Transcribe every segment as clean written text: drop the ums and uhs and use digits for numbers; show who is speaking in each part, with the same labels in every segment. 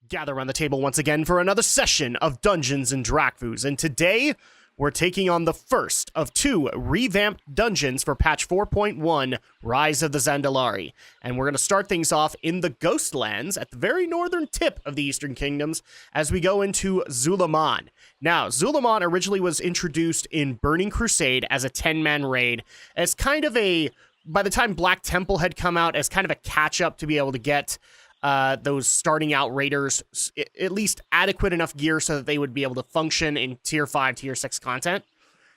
Speaker 1: gather around the table once again for another session of Dungeons and Drakfus, and today we're taking on the first of two revamped dungeons for patch 4.1, Rise of the Zandalari. And we're going to start things off in the Ghostlands at the very northern tip of the Eastern Kingdoms as we go into Zul'Aman. Now, Zul'Aman originally was introduced in Burning Crusade as a 10-man raid, as kind of a, by the time Black Temple had come out, as kind of a catch-up to be able to get those starting out raiders at least adequate enough gear so that they would be able to function in tier 5, tier 6 content.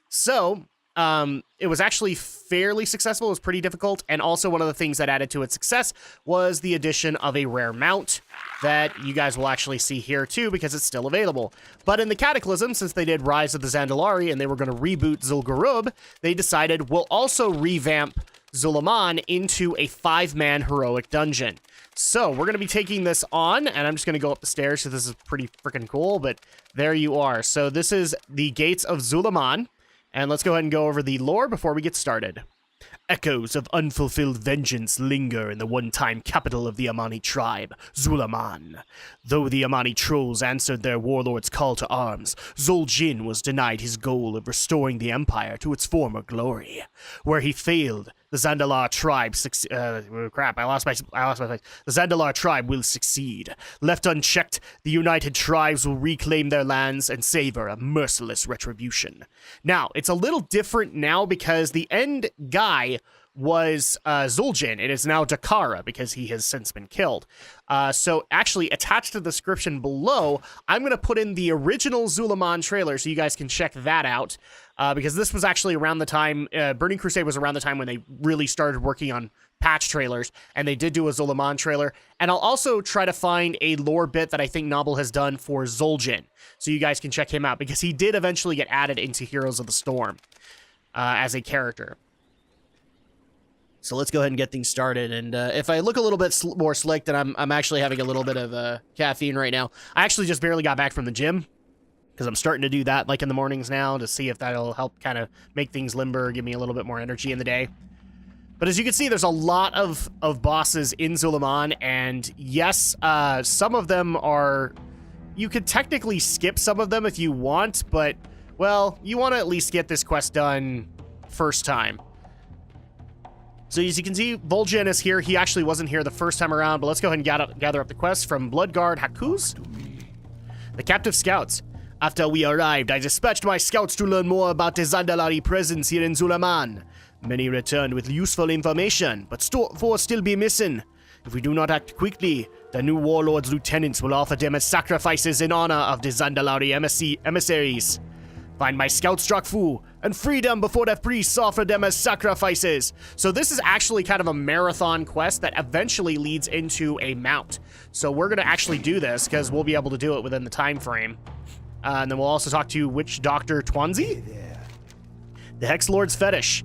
Speaker 1: So it was actually fairly successful. It was pretty difficult. And also one of the things that added to its success was the addition of a rare mount that you guys will actually see here too, because it's still available. But in the Cataclysm, since they did Rise of the Zandalari and they were going to reboot Zul'Gurub, they decided we'll also revamp Zul'Aman into a 5-man heroic dungeon. So we're going to be taking this on, and I'm just going to go up the stairs, so this is pretty freaking cool, but there you are. So this is the gates of Zul'Aman, and let's go ahead and go over the lore before we get started. Echoes of unfulfilled vengeance linger in the one-time capital of the Amani tribe, Zul'Aman. Though the Amani trolls answered their warlord's call to arms, Zul'jin was denied his goal of restoring the empire to its former glory. Where he failed, the Zandalari tribe The Zandalari tribe will succeed. Left unchecked, the united tribes will reclaim their lands and savor a merciless retribution. Now, it's a little different now because the end guy was Zul'jin. It is now Dakara because he has since been killed. So actually, attached to the description below, I'm going to put in the original Zul'Aman trailer so you guys can check that out. Because this was actually around the time, Burning Crusade was around the time when they really started working on patch trailers, and they did do a Zul'Aman trailer. And I'll also try to find a lore bit that I think Noble has done for Zul'jin, so you guys can check him out, because he did eventually get added into Heroes of the Storm as a character. So let's go ahead and get things started. And if I look a little bit more slick, then I'm actually having a little bit of caffeine right now. I actually just barely got back from the gym, because I'm starting to do that like in the mornings now to see if that'll help kind of make things limber, give me a little bit more energy in the day. But as you can see, there's a lot of bosses in Zul'Aman, and yes, some of them are... You could technically skip some of them if you want, but, well, you want to at least get this quest done first time. So as you can see, Vol'jin is here. He actually wasn't here the first time around, but let's go ahead and gather up the quest from Bloodguard Hakuz. The Captive Scouts. After we arrived, I dispatched my scouts to learn more about the Zandalari presence here in Zul'Aman. Many returned with useful information, but 4 still be missing. If we do not act quickly, the new warlord's lieutenants will offer them as sacrifices in honor of the Zandalari emissaries. Find my scouts, Drakfu, and free them before the priests offer them as sacrifices. So this is actually kind of a marathon quest that eventually leads into a mount. So we're going to actually do this because we'll be able to do it within the time frame. And then we'll also talk to Witch Doctor Twanzi. The Hex Lord's Fetish.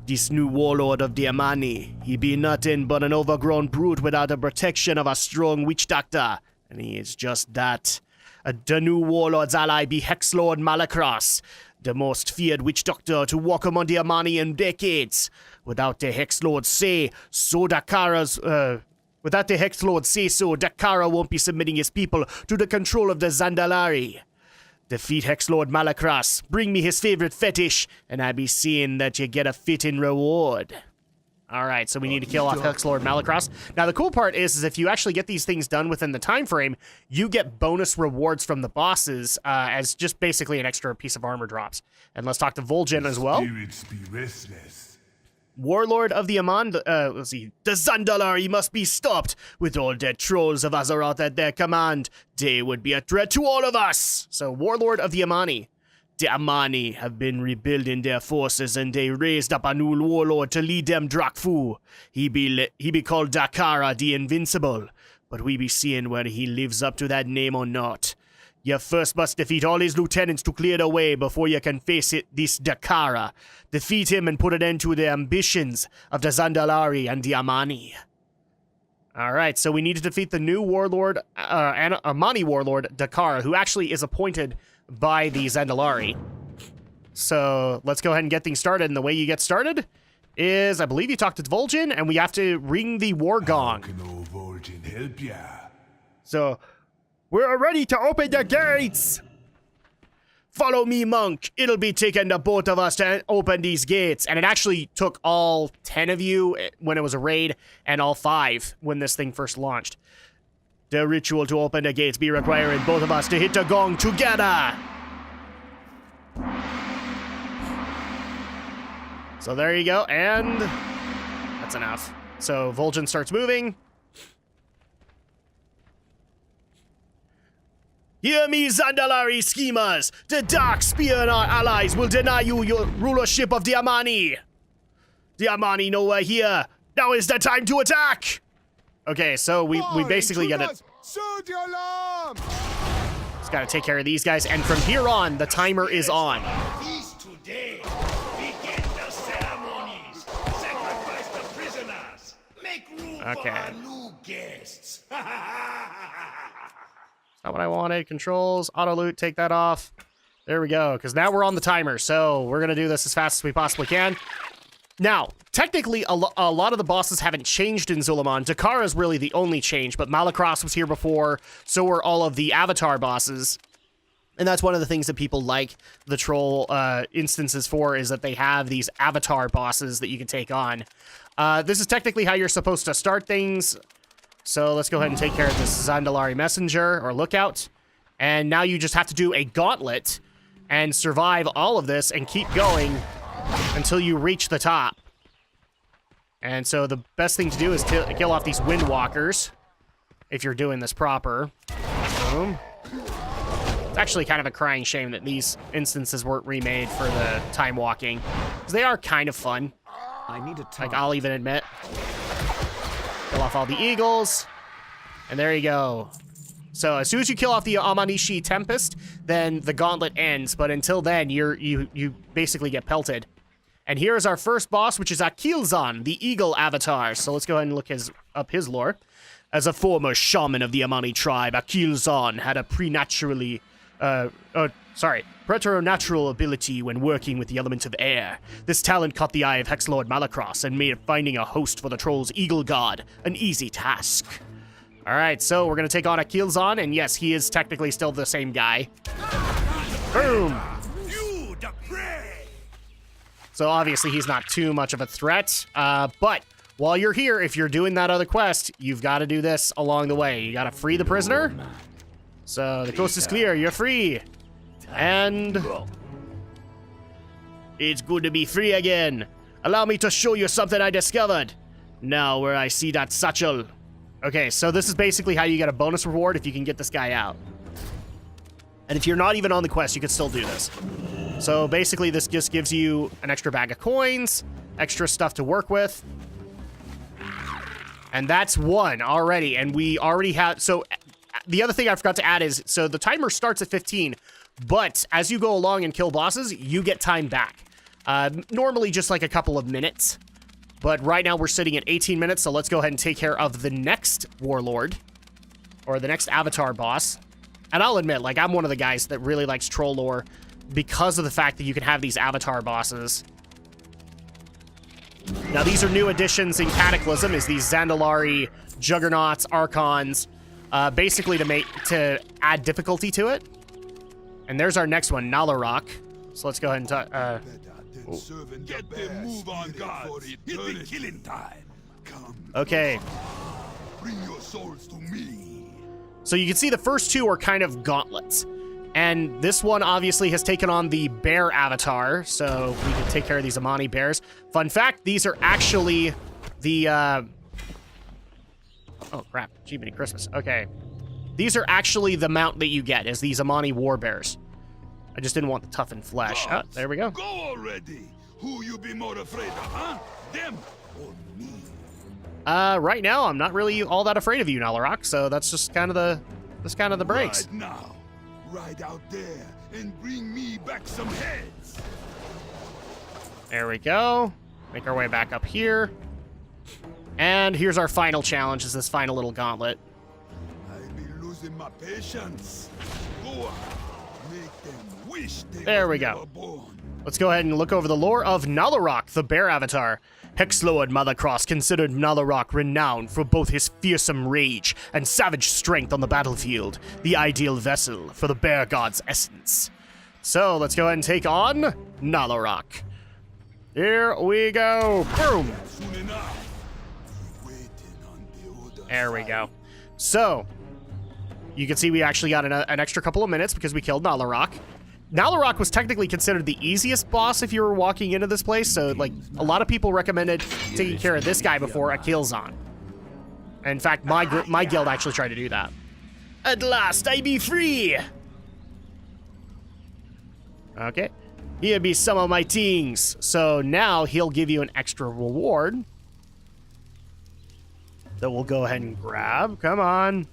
Speaker 1: This new warlord of the Amani, he be nothing but an overgrown brute without the protection of a strong witch doctor. And he is just that. The new warlord's ally be Hex Lord Malakras, the most feared witch doctor to walk among the Amani in decades. Without the Hex Lord say so, Dakara won't be submitting his people to the control of the Zandalari. Defeat Hex Lord Malakras, bring me his favorite fetish, and I be seeing that you get a fitting reward. Alright, so we need to kill off Hex Lord Malakras. Now the cool part is if you actually get these things done within the time frame, you get bonus rewards from the bosses as just basically an extra piece of armor drops. And let's talk to Vol'jin as well.
Speaker 2: Spirits be restless.
Speaker 1: Warlord of the Aman, let's see. The Zandalari must be stopped. With all dead trolls of Azeroth at their command, they would be a threat to all of us. So, Warlord of the Amani. The Amani have been rebuilding their forces, and they raised up a new warlord to lead them, Drakfu. He be called Dakara the Invincible, but we be seeing whether he lives up to that name or not. You first must defeat all his lieutenants to clear the way before you can face this Dakara. Defeat him and put an end to the ambitions of the Zandalari and the Amani. Alright, so we need to defeat the new warlord, Amani warlord, Dakara, who actually is appointed by the Zandalari. So let's go ahead and get things started. And the way you get started is, I believe you talk to Vol'jin, and we have to ring the war gong.
Speaker 2: How can old Vol'jin help ya?
Speaker 1: So We're ready to open the gates! Follow me, monk. It'll be taking the both of us to open these gates. And it actually took all 10 of you when it was a raid, and all 5 when this thing first launched. The ritual to open the gates be requiring both of us to hit the gong together. So there you go, and that's enough. So Vol'jin starts moving. Hear me, Zandalari schemers! The Dark Spear and our allies will deny you your rulership of the Amani! The Amani know we're here! Now is the time to attack! Okay, so we basically gotta...
Speaker 2: Sound the alarm!
Speaker 1: Just gotta take care of these guys, and from here on, the timer is on.
Speaker 3: Feast today. Begin the ceremonies. Sacrifice the prisoners. Make room for our new guests.
Speaker 1: Not what I wanted. Controls, auto loot, take that off. There we go, because now we're on the timer, so we're gonna do this as fast as we possibly can. Now, technically, a lot of the bosses haven't changed in Zul'Aman. Dakar is really the only change, but Malacross was here before, so were all of the Avatar bosses. And that's one of the things that people like the troll instances for, is that they have these Avatar bosses that you can take on. This is technically how you're supposed to start things. So let's go ahead and take care of this Zandalari messenger, or lookout. And now you just have to do a gauntlet and survive all of this and keep going until you reach the top. And so the best thing to do is to kill off these windwalkers, if you're doing this proper. Boom. It's actually kind of a crying shame that these instances weren't remade for the time walking, because they are kind of fun.
Speaker 2: I need a
Speaker 1: Like, I'll even admit. Kill off all the eagles. And there you go. So as soon as you kill off the Amanishi Tempest, then the gauntlet ends. But until then, you basically get pelted. And here's our first boss, which is Akilzan, the eagle avatar. So let's go ahead and look up his lore. As a former shaman of the Amani tribe, Akilzan had a preternatural ability when working with the element of air. This talent caught the eye of Hexlord Malacross and made finding a host for the troll's eagle god an easy task. Alright, so we're gonna take on Akilzan, and yes, he is technically still the same guy. Boom! So obviously he's not too much of a threat, but while you're here, if you're doing that other quest, you've got to do this along the way. You got to free the prisoner. So the coast is clear, you're free. And it's good to be free again. Allow me to show you something I discovered. Now where I see that satchel. Okay, so this is basically how you get a bonus reward if you can get this guy out. And if you're not even on the quest, you can still do this. So basically this just gives you an extra bag of coins, extra stuff to work with. And that's one already, and we already have... So the other thing I forgot to add is, so the timer starts at 15, but as you go along and kill bosses, you get time back. Normally just like a couple of minutes, but right now we're sitting at 18 minutes, so let's go ahead and take care of the next warlord, or the next avatar boss. And I'll admit, like, I'm one of the guys that really likes troll lore because of the fact that you can have these avatar bosses. Now, these are new additions in Cataclysm, is these Zandalari, Juggernauts, Archons, basically to add difficulty to it. And there's our next one, Nalarok. So let's go ahead and
Speaker 3: Get the move on, guards. It's the killing time.
Speaker 1: okay.
Speaker 3: Bring your souls to me.
Speaker 1: So you can see the first two are kind of gauntlets. And this one obviously has taken on the bear avatar, so we can take care of these Amani bears. Fun fact, these are actually the, oh crap, Jiminy Christmas. Okay. These are actually the mount that you get, is these Amani war bears. I just didn't want the toughened flesh. Oh, there we go.
Speaker 3: Go already. Who you be more afraid of, huh? Them or me?
Speaker 1: Right now, I'm not really all that afraid of you, Nalarok, so that's just kind of the breaks.
Speaker 3: Right now. Ride out there and bring me back some heads.
Speaker 1: There we go. Make our way back up here. And here's our final challenge, is this final little gauntlet.
Speaker 3: I be losing my patience. Go on.
Speaker 2: Make them wish they
Speaker 1: There
Speaker 2: were
Speaker 1: we go.
Speaker 2: never born.
Speaker 1: Let's go ahead and look over the lore of Nalarok, the bear avatar. Hexlord Malacross considered Nalarok renowned for both his fearsome rage and savage strength on the battlefield, the ideal vessel for the bear god's essence. So let's go ahead and take on Nalarok. Here we go. Boom.
Speaker 2: Soon enough. Waiting on the other
Speaker 1: There we
Speaker 2: side.
Speaker 1: go. So, you can see we actually got an extra couple of minutes because we killed Nalarok. Nalarok was technically considered the easiest boss if you were walking into this place, so like a lot of people recommended taking care of this guy before a Killzon. In fact, my guild actually tried to do that. At last, I be free! Okay. Here be some of my things. So now he'll give you an extra reward that we'll go ahead and grab. Come on.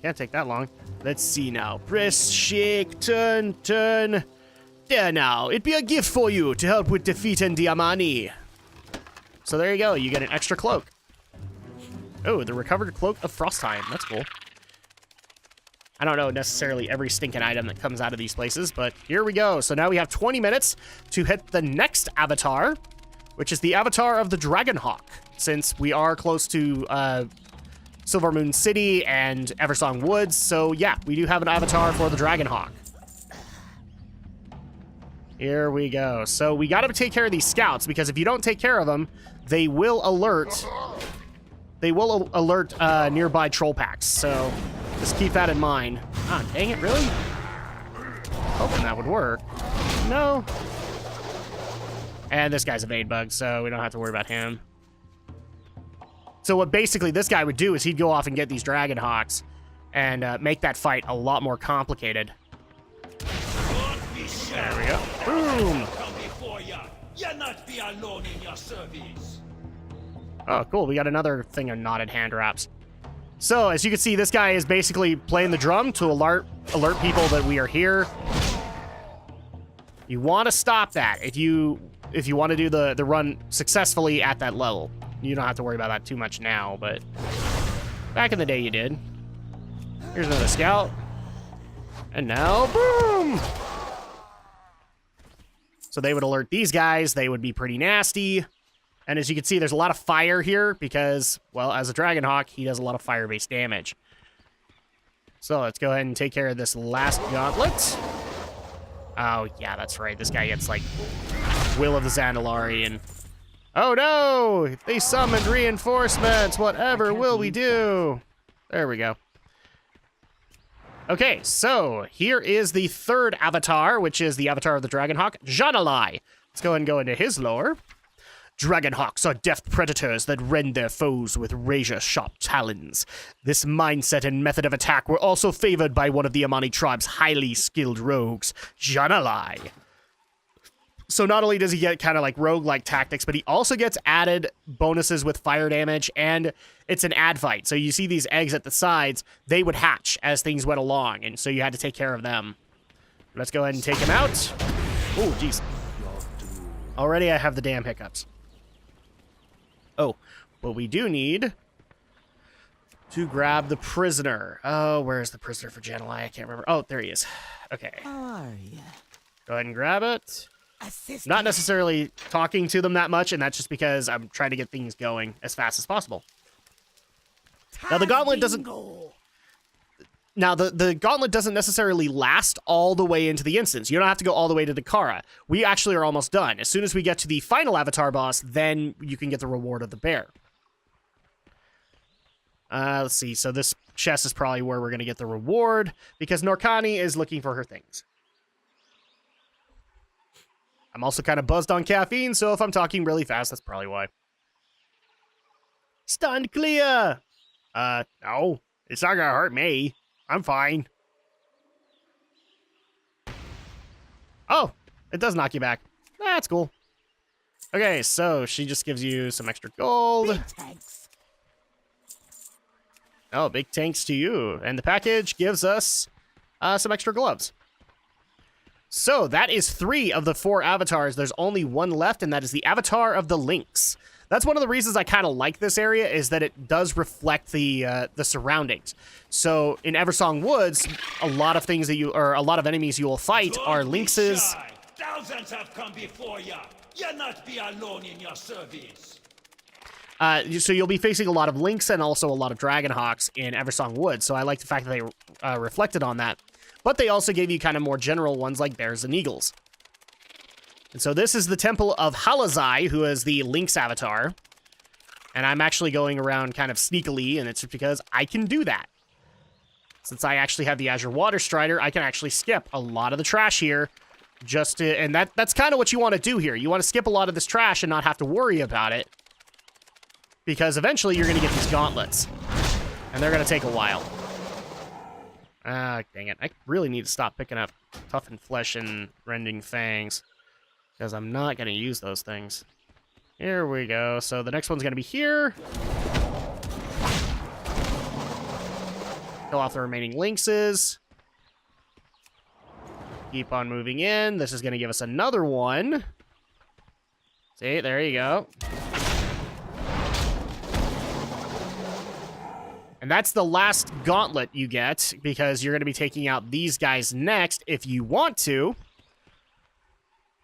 Speaker 1: Can't take that long. Let's see now. Press, shake, turn. There now. It'd be a gift for you to help with defeating Diamani. So there you go. You get an extra cloak. Oh, the recovered cloak of Frostheim. That's cool. I don't know necessarily every stinking item that comes out of these places, but here we go. So now we have 20 minutes to hit the next avatar, which is the avatar of the Dragonhawk, since we are close to Silvermoon City and Eversong Woods. So yeah, we do have an avatar for the Dragonhawk. Here we go. So we got to take care of these scouts, because if you don't take care of them, they will alert. They will alert nearby troll packs. So just keep that in mind. Ah, dang it! Really? Hoping that would work. No. And this guy's a Vade Bug, so we don't have to worry about him. So what basically this guy would do is he'd go off and get these Dragonhawks and make that fight a lot more complicated. There we go. Boom!
Speaker 3: You're not be alone in your service.
Speaker 1: Oh, cool. We got another thing of knotted hand wraps. So, as you can see, this guy is basically playing the drum to alert people that we are here. You want to stop that if you want to do the run successfully at that level. You don't have to worry about that too much now, but back in the day you did. Here's another scout. And now, boom! So they would alert these guys. They would be pretty nasty. And as you can see, there's a lot of fire here because, well, as a Dragonhawk, he does a lot of fire-based damage. So let's go ahead and take care of this last gauntlet. Oh, yeah, that's right. This guy gets, like, Will of the Zandalari and... Oh, no! They summoned reinforcements! Whatever will we do? There we go. Okay, so here is the third avatar, which is the avatar of the Dragonhawk, Zandalari. Let's go ahead and go into his lore. Dragonhawks are deft predators that rend their foes with razor-sharp talons. This mindset and method of attack were also favored by one of the Amani tribe's highly skilled rogues, Zandalari. So not only does he get kind of like rogue-like tactics, but he also gets added bonuses with fire damage, and it's an ad fight. So you see these eggs at the sides, they would hatch as things went along, and so you had to take care of them. Let's go ahead and take him out. Oh, jeez. Already I have the damn hiccups. Oh, but we do need to grab the prisoner. Oh, where's the prisoner for Zandalari? I can't remember. Oh, there he is. Okay.
Speaker 4: How are ya?
Speaker 1: Go ahead and grab it.
Speaker 4: Assist
Speaker 1: Not necessarily talking to them that much, and that's just because I'm trying to get things going as fast as possible. Now, the gauntlet doesn't... Now, the gauntlet doesn't necessarily last all the way into the instance. You don't have to go all the way to the Kara. We actually are almost done. As soon as we get to the final avatar boss, then you can get the reward of the bear. Let's see. So this chest is probably where we're going to get the reward, because Norkani is looking for her things. I'm also kind of buzzed on caffeine, so if I'm talking really fast, that's probably why. Stunned clear! No. It's not gonna hurt me. I'm fine. Oh, it does knock you back. That's cool. Okay, so she just gives you some extra gold.
Speaker 4: Big tanks.
Speaker 1: Oh, big thanks to you. And the package gives us some extra gloves. So that is 3 of the 4 avatars. There's only one left, and that is the avatar of the Lynx. That's one of the reasons I kind of like this area, is that it does reflect the surroundings. So in Eversong Woods, a lot of enemies you will fight are
Speaker 3: Don't be
Speaker 1: lynxes.
Speaker 3: shy. Thousands have come before ya. You'll not be alone in your service.
Speaker 1: So you'll be facing a lot of lynx and also a lot of dragon hawks in Eversong Woods. So I like the fact that they reflected on that. But they also gave you kind of more general ones like bears and eagles. And so this is the Temple of Halazai, who is the lynx avatar. And I'm actually going around kind of sneakily, and it's just because I can do that. Since I actually have the Azure Water Strider, I can actually skip a lot of the trash here. And that's kind of what you want to do here. You want to skip a lot of this trash and not have to worry about it. Because eventually you're going to get these gauntlets. And they're going to take a while. Ah, dang it. I really need to stop picking up toughened flesh and rending fangs. Because I'm not going to use those things. Here we go. So the next one's going to be here. Kill off the remaining lynxes. Keep on moving in. This is going to give us another one. See, there you go. And that's the last gauntlet you get, because you're going to be taking out these guys next if you want to.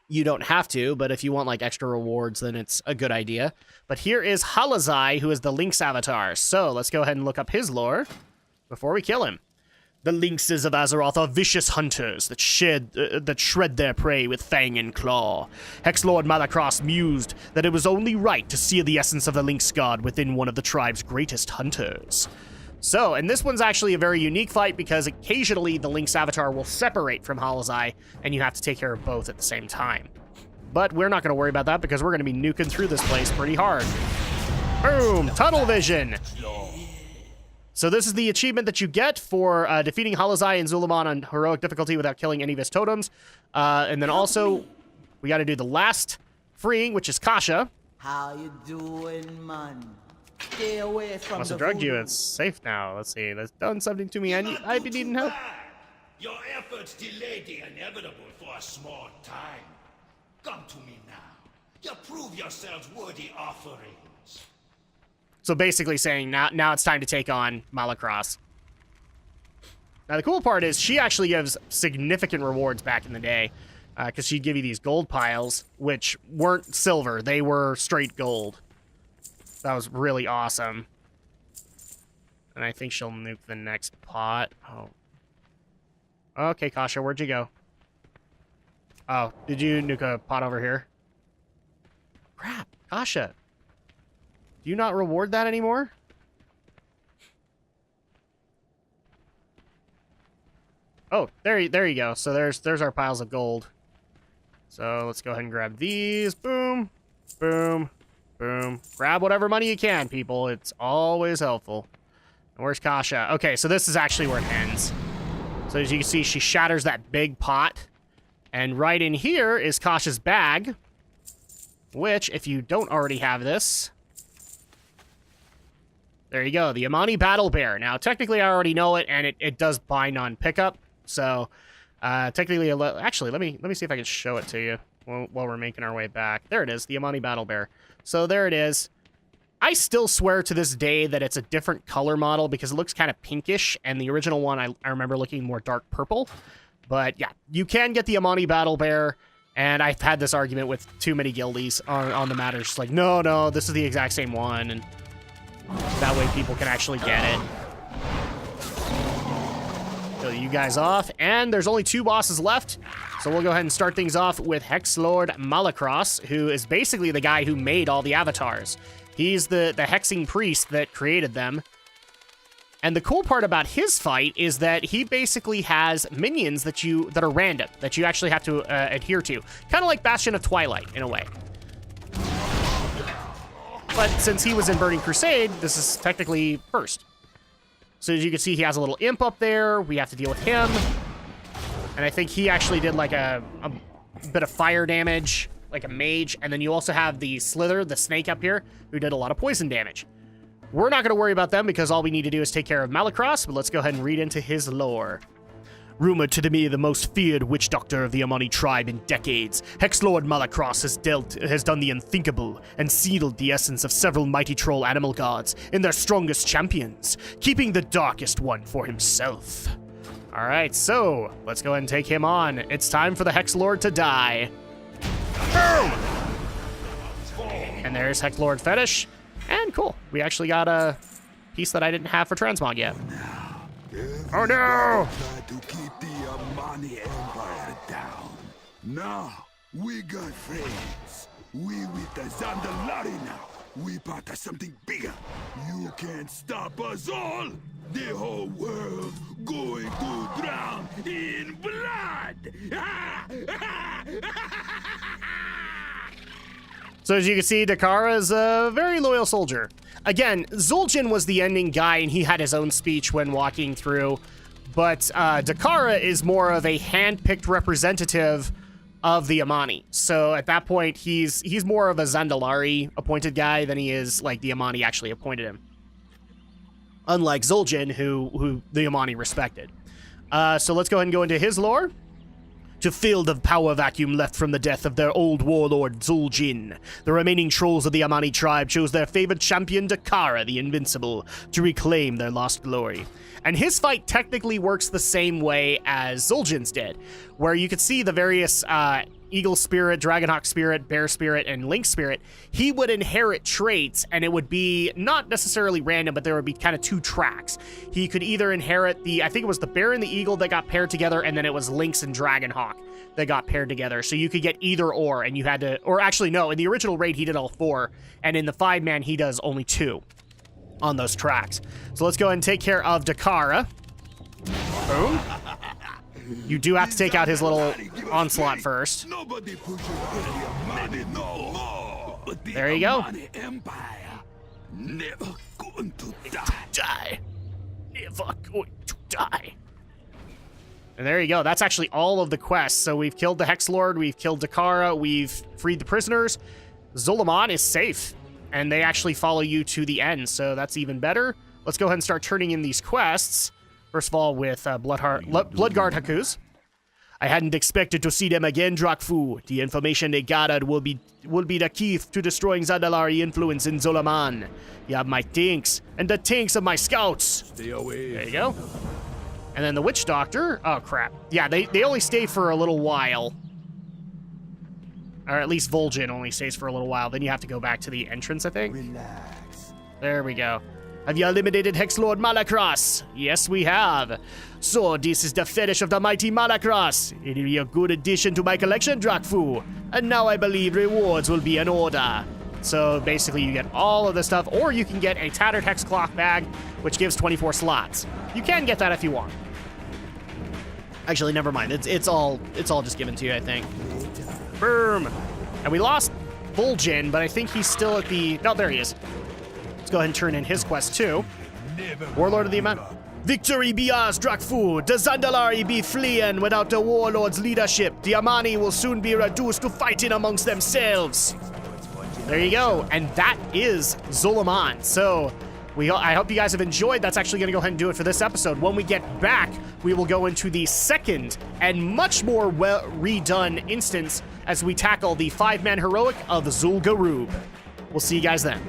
Speaker 1: You don't have to, but if you want like extra rewards, then it's a good idea. But here is Halazai, who is the lynx avatar. So let's go ahead and look up his lore before we kill him. The lynxes of Azeroth are vicious hunters that shred their prey with fang and claw. Hexlord Malakros mused that it was only right to sear the essence of the lynx god within one of the tribe's greatest hunters. So, and this one's actually a very unique fight because occasionally the lynx avatar will separate from Halazai, and you have to take care of both at the same time. But we're not going to worry about that because we're going to be nuking through this place pretty hard. Boom! Tunnel vision! So this is the achievement that you get for defeating Halazai and Zul'Aman on heroic difficulty without killing any of his totems. And then also, we got to do the last freeing, which is Kasha.
Speaker 4: How you doing, man? Stay away from
Speaker 1: Must
Speaker 4: the
Speaker 1: have drugged you.
Speaker 4: voodoo.
Speaker 1: It's safe now. Let's see. That's done something to me. I've been needing help.
Speaker 3: Your efforts delayed the inevitable for a small time. Come to me now. You prove yourselves worthy offerings.
Speaker 1: So basically saying now it's time to take on Malakros. Now the cool part is she actually gives significant rewards back in the day, because she'd give you these gold piles, which weren't silver. They were straight gold. That was really awesome. And I think she'll nuke the next pot. Oh. Okay, Kasha, where'd you go? Oh, did you nuke a pot over here? Crap, Kasha. Do you not reward that anymore? Oh, there you go. So there's our piles of gold. So let's go ahead and grab these. Boom, boom, boom. Grab whatever money you can, people. It's always helpful. And where's Kasha? Okay, so this is actually where it ends. So as you can see, she shatters that big pot. And right in here is Kasha's bag. Which, if you don't already have this... There you go, the Amani Battle Bear. Now, technically, I already know it, and it does bind on pickup. So, technically, actually, let me see if I can show it to you while we're making our way back. There it is, the Amani Battle Bear. So there it is. I still swear to this day that it's a different color model because it looks kind of pinkish, and the original one I remember looking more dark purple. But yeah, you can get the Amani Battle Bear, and I've had this argument with too many guildies on the matter. It's like, no, this is the exact same one, and that way people can actually get it. Kill you guys off, and there's only 2 bosses left, so we'll go ahead and start things off with Hexlord Malakros, who is basically the guy who made all the avatars. He's the hexing priest that created them. And the cool part about his fight is that he basically has minions that are random, that you actually have to adhere to. Kind of like Bastion of Twilight, in a way. But since he was in Burning Crusade, this is technically first. So as you can see, he has a little imp up there. We have to deal with him. And I think he actually did like a bit of fire damage, like a mage. And then you also have the Slither, the snake up here, who did a lot of poison damage. We're not going to worry about them because all we need to do is take care of Malakros, but let's go ahead and read into his lore. Rumored to be the most feared witch doctor of the Amani tribe in decades, Hexlord Malacross has done the unthinkable and sealed the essence of several mighty troll animal gods in their strongest champions, keeping the darkest one for himself. Alright, so let's go ahead and take him on. It's time for the Hexlord to die. Boom! And there's Hexlord Fetish. And cool, we actually got a piece that I didn't have for transmog yet. Oh no!
Speaker 2: Tried to keep the Amani Empire down. Now, we got friends. We with the Zandalari now. We part of something bigger. You can't stop us all. The whole world going to drown in blood.
Speaker 1: So as you can see, Dakara's a very loyal soldier. Again, Zul'jin was the ending guy, and he had his own speech when walking through. But Dakara is more of a hand-picked representative of the Amani. So at that point, he's more of a Zandalari appointed guy than he is like the Amani actually appointed him. Unlike Zul'jin, who the Amani respected. So let's go ahead and go into his lore. To fill the power vacuum left from the death of their old warlord Zul'jin, the remaining trolls of the Amani tribe chose their favored champion Dakara the Invincible to reclaim their lost glory. And his fight technically works the same way as Zul'jin's did, where you could see the various Eagle Spirit, Dragonhawk Spirit, Bear Spirit, and Lynx Spirit. He would inherit traits, and it would be not necessarily random, but there would be kind of two tracks. He could either inherit I think it was the Bear and the Eagle that got paired together, and then it was Lynx and Dragonhawk that got paired together. So you could get either or, and you had to, or actually no, in the original raid he did all 4, and in the 5-man he does only 2 on those tracks. So let's go ahead and take care of Dakara. Boom. You do have to take out his little onslaught first.
Speaker 2: Nobody pushes the Amani no more. But the
Speaker 1: There you go.
Speaker 2: Amani Empire never going to
Speaker 1: Die. Never going to die. And there you go. That's actually all of the quests. So we've killed the Hexlord, we've killed Dakara, we've freed the prisoners. Zul'Aman is safe, and they actually follow you to the end, so that's even better. Let's go ahead and start turning in these quests. First of all, with Bloodguard Hakus. I hadn't expected to see them again, Drakfu. The information they gathered will be the key to destroying Zandalari influence in Zul'Aman. You have my tanks, and the tanks of my scouts.
Speaker 2: stay away.
Speaker 1: There you go. And then the Witch Doctor. Oh, crap. Yeah, they only stay for a little while. Or at least Vol'jin only stays for a little while. Then you have to go back to the entrance, I think.
Speaker 2: Relax.
Speaker 1: There we go. Have you eliminated Hexlord Malacross? Yes, we have. So, this is the fetish of the mighty Malacross. It'll be a good addition to my collection, Drakfu. And now I believe rewards will be in order. So, basically, you get all of the stuff, or you can get a Tattered Hex Cloth Bag, which gives 24 slots. You can get that if you want. Actually, never mind. It's all just given to you, I think. Boom. And we lost Vol'jin, but I think he's still at the... No, there he is. Let's go ahead and turn in his quest, too. Warlord of the Amani. Victory be ours, Drakfu. The Zandalari be fleeing without the Warlord's leadership. The Amani will soon be reduced to fighting amongst themselves. There you go. And that is Zul'Aman. So... I hope you guys have enjoyed. That's actually going to go ahead and do it for this episode. When we get back, we will go into the second and much more redone instance as we tackle the 5-man heroic of Zul'Garub. We'll see you guys then.